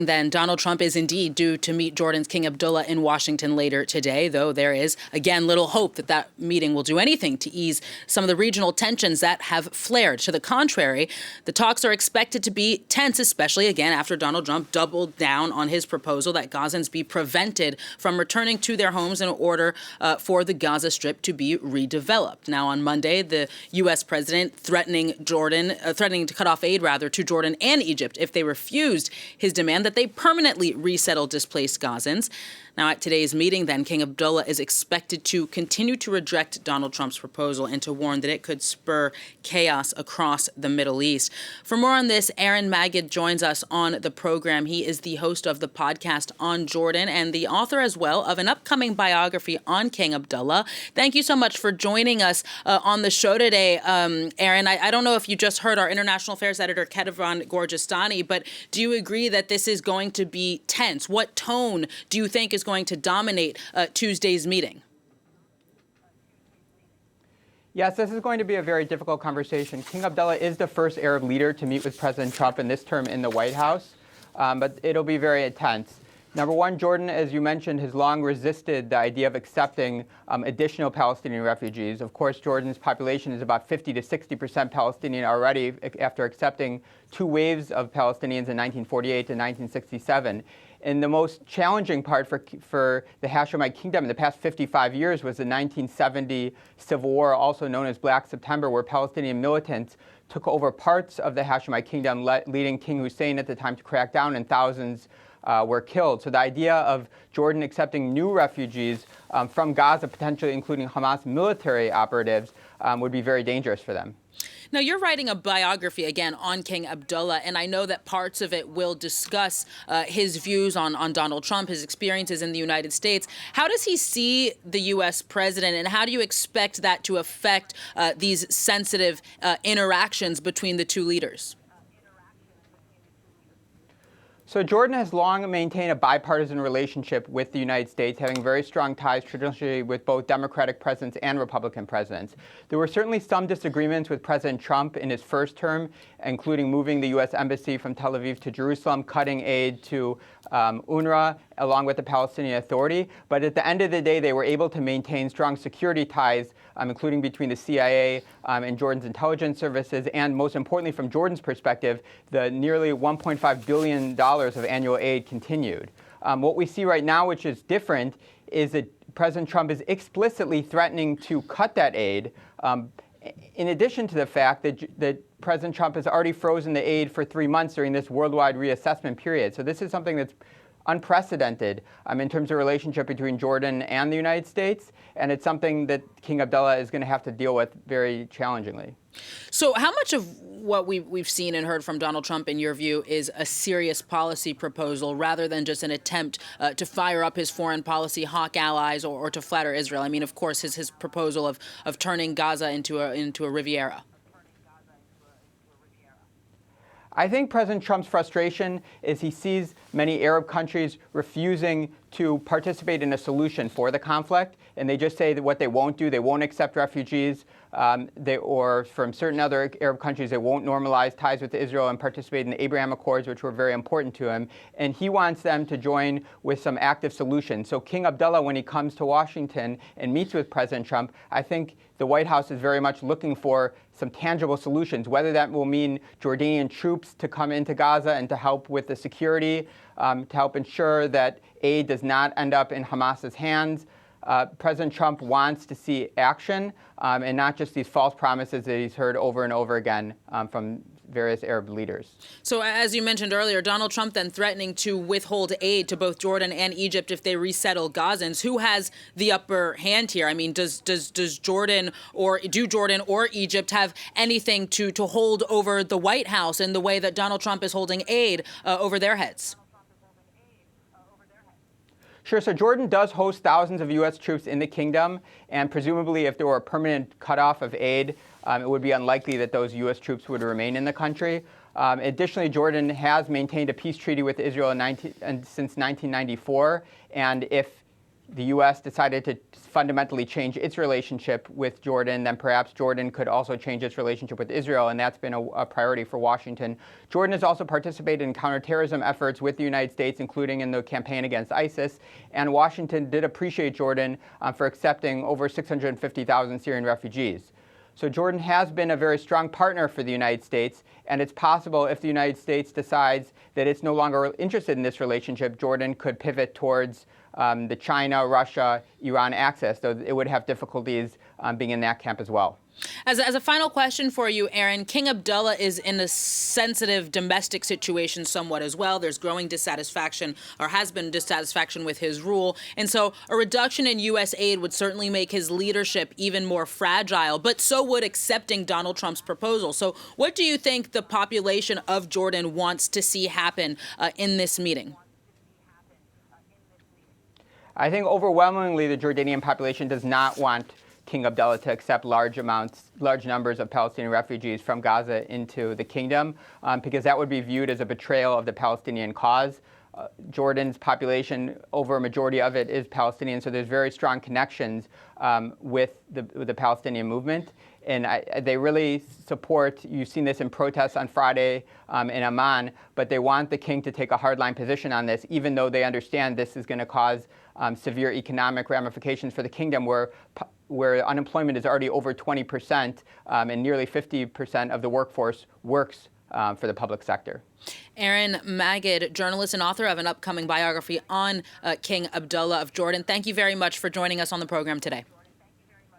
Then Donald Trump is indeed due to meet Jordan's King Abdullah in Washington later today, though there is, again, little hope that that meeting will do anything to ease some of the regional tensions that have flared. To the contrary, the talks are expected to be tense, especially, again, after Donald Trump doubled down on his proposal that Gazans be prevented from returning to their homes in order for the Gaza Strip to be redeveloped. Now, on Monday, the U.S. president threatening to cut off aid, to Jordan and Egypt if they refused his demand that they permanently resettle displaced Gazans. Now, at today's meeting, then, King Abdullah is expected to continue to reject Donald Trump's proposal and to warn that it could spur chaos across the Middle East. For more on this, Aaron Magid joins us on the program. He is the host of the podcast on Jordan and the author as well of an upcoming biography on King Abdullah. Thank you so much for joining us on the show today, Aaron. I don't know if you just heard our international affairs editor, Kevin Gorgistani, but do you agree that this is going to be tense? What tone do you think is going to dominate Tuesday's meeting? Yes, this is going to be a very difficult conversation. King Abdullah is the first Arab leader to meet with President Trump in this term in the White House, but it'll be very intense. Number one, Jordan, as you mentioned, has long resisted the idea of accepting additional Palestinian refugees. Of course, Jordan's population is about 50 to 60% Palestinian already after accepting two waves of Palestinians in 1948 to 1967. And the most challenging part for the Hashemite kingdom in the past 55 years was the 1970 civil war, also known as Black September, where Palestinian militants took over parts of the Hashemite kingdom, leading King Hussein at the time to crack down, and thousands were killed. So the idea of Jordan accepting new refugees from Gaza, potentially including Hamas military operatives, would be very dangerous for them. Now, you're writing a biography, again, on King Abdullah, and I know that parts of it will discuss his views on Donald Trump, his experiences in the United States. How does he see the U.S. president, and how do you expect that to affect these sensitive interactions between the two leaders? So Jordan has long maintained a bipartisan relationship with the United States, having very strong ties traditionally with both Democratic presidents and Republican presidents. There were certainly some disagreements with President Trump in his first term, including moving the U.S. embassy from Tel Aviv to Jerusalem, cutting aid to UNRWA, along with the Palestinian Authority. But at the end of the day, they were able to maintain strong security ties, including between the CIA and Jordan's intelligence services, and most importantly, from Jordan's perspective, the nearly $1.5 billion of annual aid continued. What we see right now, which is different, is that President Trump is explicitly threatening to cut that aid, in addition to the fact that President Trump has already frozen the aid for 3 months during this worldwide reassessment period. So this is something that's unprecedented in terms of relationship between Jordan and the United States, and it's something that King Abdullah is going to have to deal with very challengingly. So how much of what we've seen and heard from Donald Trump, in your view, is a serious policy proposal rather than just an attempt to fire up his foreign policy hawk allies or to flatter Israel? I mean, of course, his proposal of turning Gaza into a Riviera. I think President Trump's frustration is he sees many Arab countries refusing to participate in a solution for the conflict, and they just say that what they won't do, they won't accept refugees, or from certain other Arab countries, they won't normalize ties with Israel and participate in the Abraham Accords, which were very important to him. And he wants them to join with some active solutions. So King Abdullah, when he comes to Washington and meets with President Trump, I think the White House is very much looking for some tangible solutions, whether that will mean Jordanian troops to come into Gaza and to help with the security, to help ensure that aid does not end up in Hamas's hands. President Trump wants to see action and not just these false promises that he's heard over and over again from various Arab leaders. So as you mentioned earlier, Donald Trump then threatening to withhold aid to both Jordan and Egypt if they resettle Gazans. Who has the upper hand here? I mean, does Jordan or Egypt have anything to hold over the White House in the way that Donald Trump is holding aid over their heads? Sure. So Jordan does host thousands of U.S. troops in the kingdom, and presumably if there were a permanent cutoff of aid, it would be unlikely that those U.S. troops would remain in the country. Additionally, Jordan has maintained a peace treaty with Israel since 1994, and if the U.S. decided to fundamentally change its relationship with Jordan, then perhaps Jordan could also change its relationship with Israel, and that's been a priority for Washington. Jordan has also participated in counterterrorism efforts with the United States, including in the campaign against ISIS, and Washington did appreciate Jordan for accepting over 650,000 Syrian refugees. So Jordan has been a very strong partner for the United States, and it's possible if the United States decides that it's no longer interested in this relationship, Jordan could pivot towards the China, Russia, Iran axis, though it would have difficulties being in that camp as well. As a final question for you, Aaron, King Abdullah is in a sensitive domestic situation somewhat as well. There's growing dissatisfaction, or has been dissatisfaction, with his rule. And so a reduction in U.S. aid would certainly make his leadership even more fragile, but so would accepting Donald Trump's proposal. So what do you think the population of Jordan wants to see happen in this meeting? I think overwhelmingly the Jordanian population does not want King Abdullah to accept large numbers of Palestinian refugees from Gaza into the kingdom, because that would be viewed as a betrayal of the Palestinian cause. Jordan's population, over a majority of it, is Palestinian, so there's very strong connections with the Palestinian movement. And they really support, you've seen this in protests on Friday in Amman, but they want the king to take a hardline position on this, even though they understand this is going to cause severe economic ramifications for the kingdom, where unemployment is already over 20%, and nearly 50% of the workforce works for the public sector. Aaron Magid, journalist and author of an upcoming biography on King Abdullah of Jordan. Thank you very much for joining us on the program today.